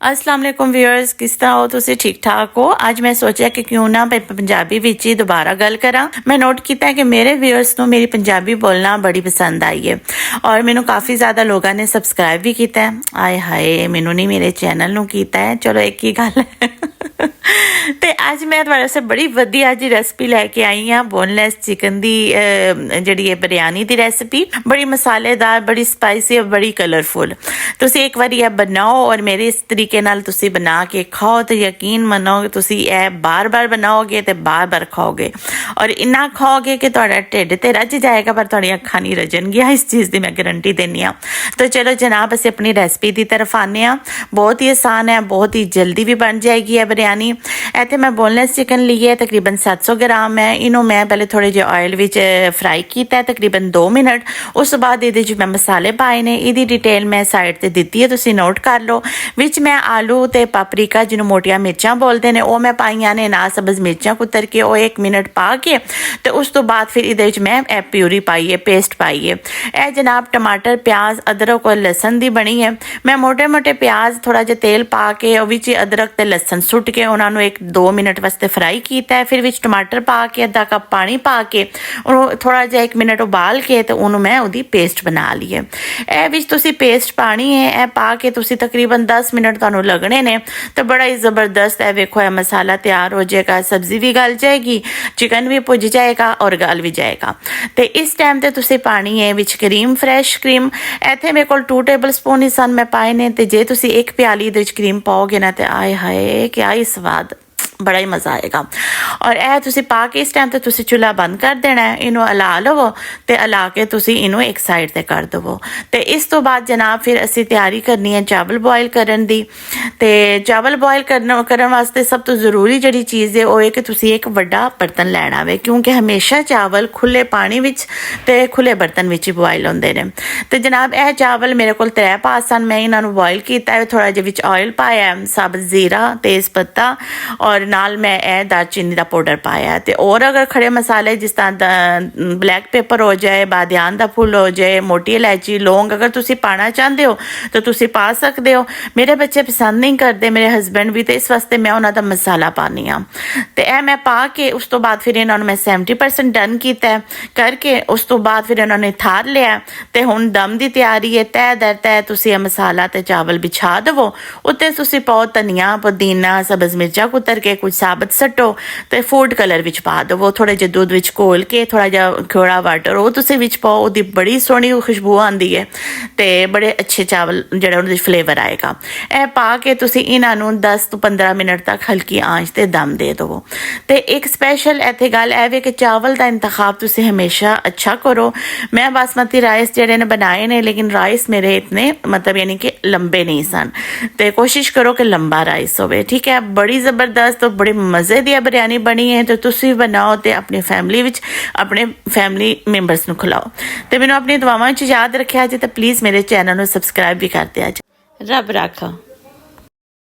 अस्सलाम वालेकुम व्यूअर्स, किस तरह हो तुसी? ठीक ठाक हो? आज मैं सोचा कि क्यों ना मैं पंजाबी विच ही दोबारा गल करा। मैं नोट किया कि मेरे व्यूअर्स को मेरी पंजाबी बोलना बड़ी पसंद आई है और मैनू काफ़ी ज़्यादा लोगों ने सबसक्राइब भी किया है। आए हाय, मैनू नहीं मेरे चैनल नू कीता है, चलो एक ही गल है। तो अज मैं तुहाडे वास्ते बड़ी वधिया जी रेसिपी लैके आई हाँ, बोनलैस चिकन की जी बिरयानी की रेसिपी, बड़ी मसालेदार, बड़ी स्पाइसी और बड़ी कलरफुल। तुसी एक बार यह बनाओ और मेरे इस तरीके नाल तुसी बना के खाओ तो यकीन मनो तुसी यह बार बार बनाओगे तो बार बार खाओगे और इन्ना खाओगे कि तुहाडा ढिड ते रज जाएगा पर तुहाडी अखां नहीं रजणगियां। इस चीज़ की मैं गारंटी देनी हाँ। तो चलो जनाब, असीं अपनी रेसिपी की तरफ आने। बहुत ही आसान है, बहुत ही जल्दी भी बन जाएगी है बिरयानी। इत्थे मैं बोनलेस चिकन ली है, तकरीबन 700 ग्राम है। इनू मैं पहले थोड़े जे ऑयल विच फ्राई किया तकरीबन 2 मिनट। उस बाद ये मैं मसाले पाए ने, इसकी डिटेल मैं साइड ते दिती है, तुसीं नोट कर लो। विच मैं आलू ते पापरिका जिन्हों मोटिया मिर्चां बोलते हैं वो मैं पाइया ने, ना सब्ज़ मिर्चां कुतर के वो 1 मिनट पा के तो उस तो बाद फिर ये मैं प्यूरी पाई है, पेस्ट पाई है। यह जनाब टमाटर, प्याज, अदरक और लसन की बनी है। मैं मोटे मोटे प्याज थोड़ा जिहा तेल पा के अदरक ते लसन सुट के उन्होंने 1-2 मिनट वास्ते फ्राई किया है। फिर विच टमाटर पा के आधा कप पानी पा के थोड़ा जिहा 1 मिनट उबाल के तो उन्होंने मैं उसकी पेस्ट बना ली है। यह विच तुसी पेस्ट पानी है, यह पा के तुसी तकरीबन 10 मिनट तुहानू लगने ने तो बड़ा ही ज़बरदस्त है। वेखो यह मसाला तैयार हो जाएगा, सब्जी भी गल जाएगी, चिकन भी भुज जाएगा और गल भी जाएगा। तो इस टाइम ते तुसी पानी है विच क्रीम, फ्रैश क्रीम। इत्थे मेरे को 2 टेबल स्पून ही सन मैं पाए ने। तो जे तुसी 1 प्याली दे विच क्रीम पाओगे ना तो आए हाय क्या ही स्वाद, बड़ा ही मज़ा आएगा। और यह तुसी पा के इस टाइम तो तुसी चूल्हा बंद कर देना है, इनू अला लवो तो अला के तुसी इनू एक साइड ते कर दवो। तो इस तो बाद जनाब फिर असी तैयारी करनी है चावल बॉयल करन दी। तो चावल बॉयल करने वास्ते सब तो ज़रूरी जी चीज़ है वो है कि तुसी एक बड़ा बर्तन लैना वे, क्योंकि हमेशा चावल खुले पानी विच ते खुले बर्तन विच ही बॉयल होंदे ने। तो जनाब यह चावल मेरे को 3 पास सन, मैं इन्हों बॉयल किया। थोड़ा जिहा विच ऑयल पाया, साबुत जीरा, तेज़ पत्ता और नाल मैं ए दालचीनी का पाउडर पाया। तो और अगर खड़े मसाले जिस तरह ब्लैक पेपर हो जाए, बादियान का फुल हो जाए, मोटी इलायची, लौंग अगर तुसी पाना चाहते हो तो तुसी पा सकते हो। मेरे बच्चे पसंद नहीं करते, मेरे हस्बैंड भी, तो इस वास्ते मैं उन्होंने मसाला पानी हाँ। तो यह मैं पा के उस तो बाद फिर इन्होंने मैं 70% डन किया करके उस तो बाद फिर इन्होंने थार लिया। तो हुण दम की तैयारी है। तय दर तय तुसी मसाला तो चावल बिछा दवो, उत्ते तुसी पाओ धनिया, पुदीना, सब्ज़ मिर्चा कुतर के, कुछ साबत सट्टो तो फूड कलर विच पा दवो। थोड़े जे दूध विच घोल के थोड़ा जिहा थोड़ा वाटर वो तुसी विच पाओ, उसकी बड़ी सोहनी खुशबू आती है तो बड़े अच्छे चावल जिहड़ा उहदे फ्लेवर आएगा। यह पा के तुसी इन्हां 10 तो 15 मिनट तक हल्की आंच ते दम दे दवो। तो एक स्पैशल इत्थे गल है वे कि चावल का इंतखाब तुसी हमेशा अच्छा करो। मैं बासमती राइस जिहड़े ने बनाए ने, लेकिन राइस मेरे इतने मतलब यानी कि लंबे नहीं सन, तो कोशिश करो कि लंबा राइस होवे, ठीक है। बड़ी ज़बरदस्त तो बड़ी मज़े दी बिरयानी बनी है। तो तुसी बनाओ तो अपनी फैमिली विच अपने फैमिली मैंबर्स नूं खिलाओ। तो मैनूं अपनी दुआवां च याद रखिया जे, तो प्लीज़ मेरे चैनल नूं सबसक्राइब भी कर दिया जे। रब राखा।